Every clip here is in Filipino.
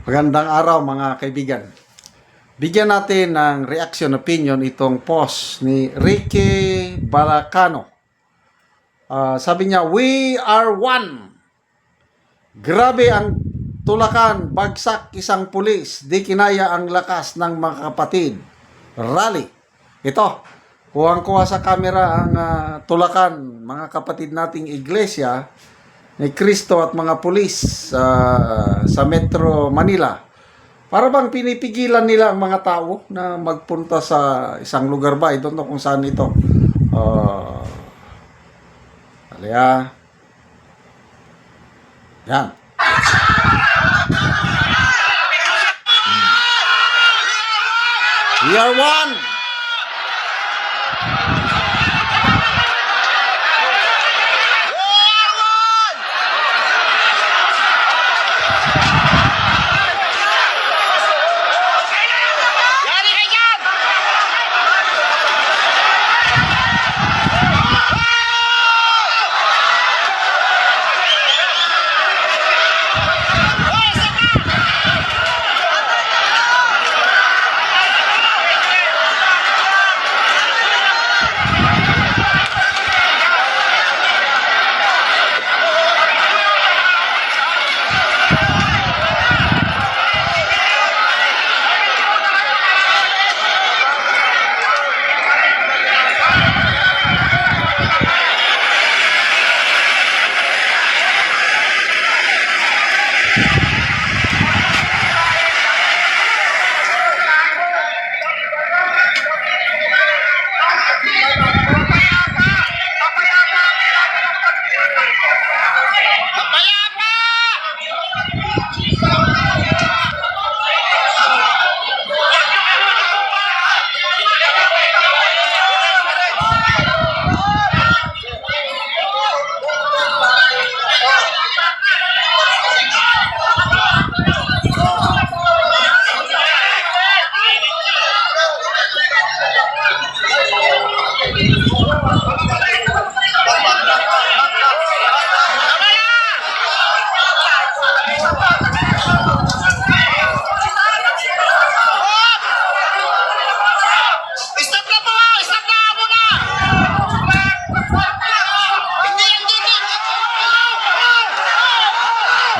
Magandang araw mga kaibigan. Bigyan natin ng reaction opinion itong post ni Ricky Balacano. Sabi niya, "We are one." Grabe ang tulakan, bagsak isang pulis, di kinaya ang lakas ng mga kapatid. Rally. Ito, kuhang-kuha sa kamera ang tulakan, mga kapatid nating iglesia ni Cristo at mga pulis sa Metro Manila. Para bang pinipigilan nila ang mga tao na magpunta sa isang lugar ba? I don't know kung saan ito. Alaya. Yan. We are one.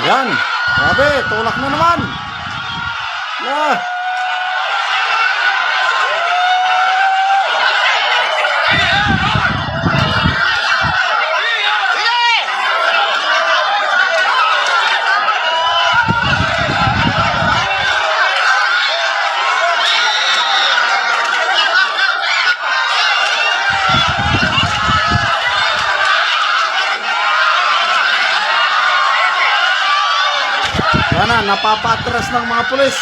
Yan. Grabe, tulak na naman. Yeah. Yan na, napapatras ng mga pulis.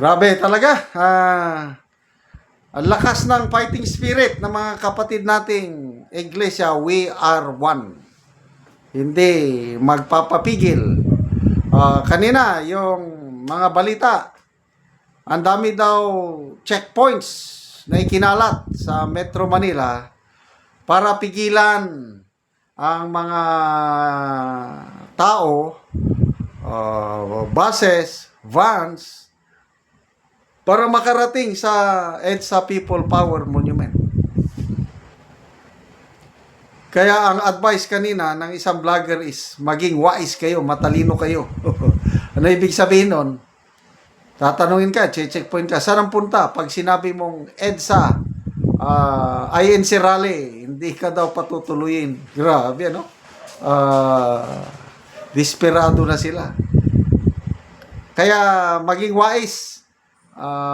Grabe talaga. Ang lakas ng fighting spirit ng mga kapatid nating iglesia. We are one. Hindi magpapapigil. Kanina, yung mga balita, ang dami daw checkpoints na ikinalat sa Metro Manila para pigilan ang mga tao, buses, vans, para makarating sa EDSA People Power Monument. Kaya ang advice kanina ng isang vlogger is maging wise kayo, matalino kayo. Ano ibig sabihin nun? Tatanungin ka, checkpoint ka, saan ang punta? Pag sinabi mong EDSA, INC rally, hindi ka daw patutuloyin. Grabe, no? Desperado na sila. Kaya maging wise.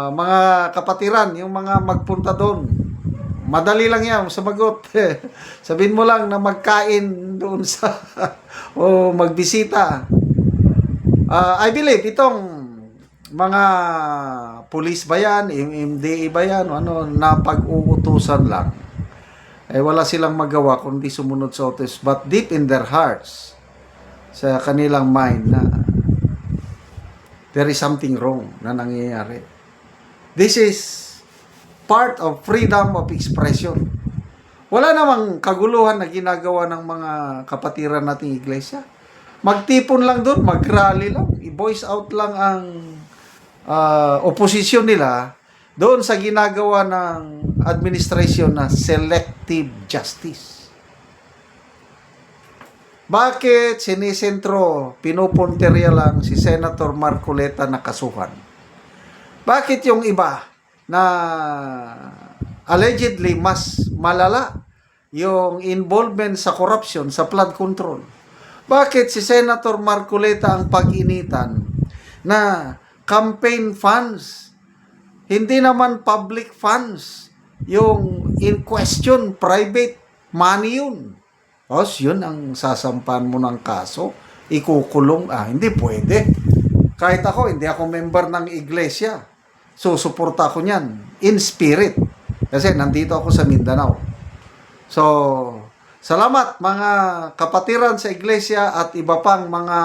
Mga kapatiran, yung mga magpunta doon, madali lang yan, sumagot. Sabihin mo lang na magkain doon sa o magbisita. I believe itong mga police ba yan, MMDA ba yan, ano, na pag-uutusan lang. Wala silang magawa kundi sumunod sa utos. But deep in their hearts, sa kanilang mind na there is something wrong na nangyayari. This is part of freedom of expression. Wala namang kaguluhan na ginagawa ng mga kapatiran nating iglesia. Magtipon lang doon, mag-rally lang, i-voice out lang ang oposisyon nila doon sa ginagawa ng administration na selective justice. Bakit sinisentro, pinupunterya lang si Senator Marcoleta na kasuhan? Bakit yung iba na allegedly mas malala yung involvement sa corruption, sa flood control? Bakit si Senator Marcoleta ang pag-initan na campaign funds, hindi naman public funds, yung in question, private money yun? Os, yun ang sasampan mo ng kaso, ikukulong, hindi pwede. Kahit ako, hindi ako member ng iglesia. Susuporta ko niyan, in spirit. Kasi nandito ako sa Mindanao. So, salamat mga kapatiran sa iglesia at iba pang mga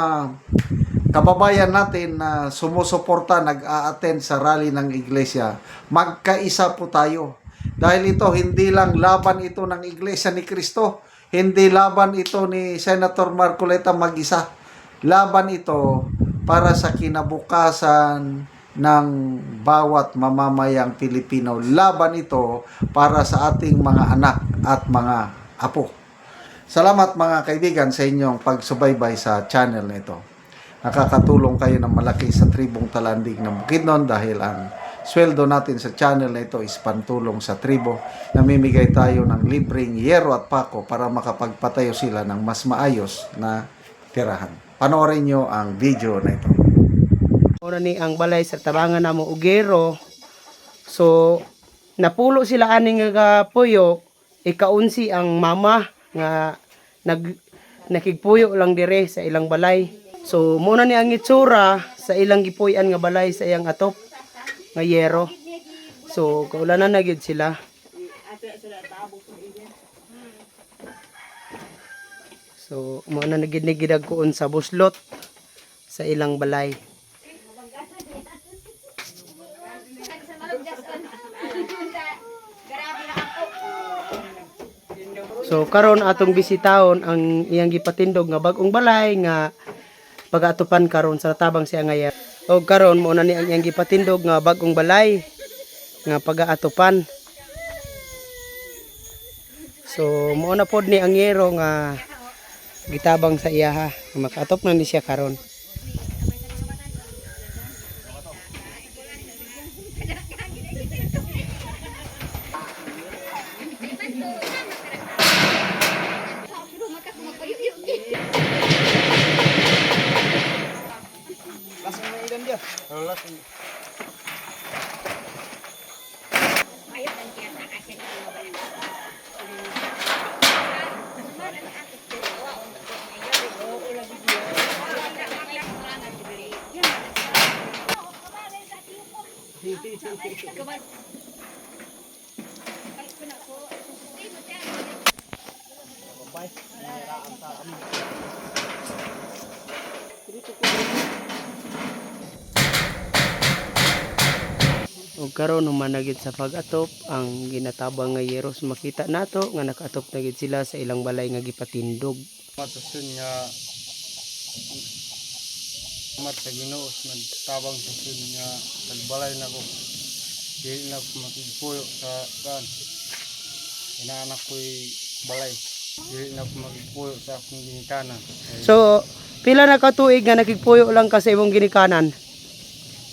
kababayan natin na sumusuporta, nag-a-attend sa rally ng iglesia. Magkaisa po tayo. Dahil ito, hindi lang laban ito ng iglesia ni Cristo. Hindi laban ito ni Senator Marcoleta mag-isa. Laban ito para sa kinabukasan ng bawat mamamayang Pilipino. Laban ito para sa ating mga anak at mga apo. Salamat mga kaibigan sa inyong pagsubaybay sa channel na ito. Nakakatulong kayo ng malaki sa tribong Talandig ng Bukidnon dahil ang sweldo natin sa channel na ito is pantulong sa tribo. Namimigay tayo ng libreng yero at pako para makapagpatayo sila ng mas maayos na tirahan. Panoorin nyo ang video na ito. Una ni ang balay sa tabangan namo ugero. So napulo sila aning nga puyo, ikaunsi ang mama nga nakigpuyo lang dire sa ilang balay. So muna ni ang itsura sa ilang gipuy-an nga balay sa iyang atop nga yero. So kaulanan na gyud sila. So muna na gid ni gidagkuon sa buslot sa ilang balay. So karon atong bisitahon ang iyang gipatindog nga bag-ong balay nga pag-atupan karon sa tabang siya nga yero. O karon mo na ni ang iyang gipatindog nga bag-ong balay nga pag-atupan. So mo na pod ni ang yero nga gitabang sa iya ha. Makaatop na ni siya karon. O karon humanagid sa pag-atop ang ginatabang nga yeros, makita nato nga nakaatop na gid sila sa ilang balay nga gipatindog. Matusun nga mat sa Ginoo nagtabang sa sun nga nagbalay na ko. Dili na ko makigpuyo sa kan. Inaanak ko'y balay. Dili na ko makigpuyo sa akong ginikanan. So pila na ka tuig nga nakigpuyo lang ka sa imong ginikanan?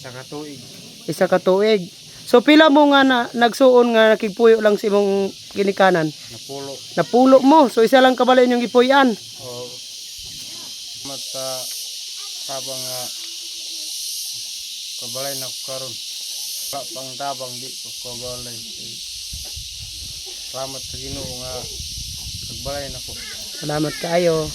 Sa katuig. Isa ka tuig. So pila mo nga nagsuon nga nakigpuyo lang sa imong ginikanan? Napulo. Napulo mo. So isa lang kabalay inyong gipuy-an. O mat sa tabang nga kabalay na ko karon. Wala pang tabang di ko kabalay. salamat sa Ginoo nga nagbalay nako. Salamat kaayo.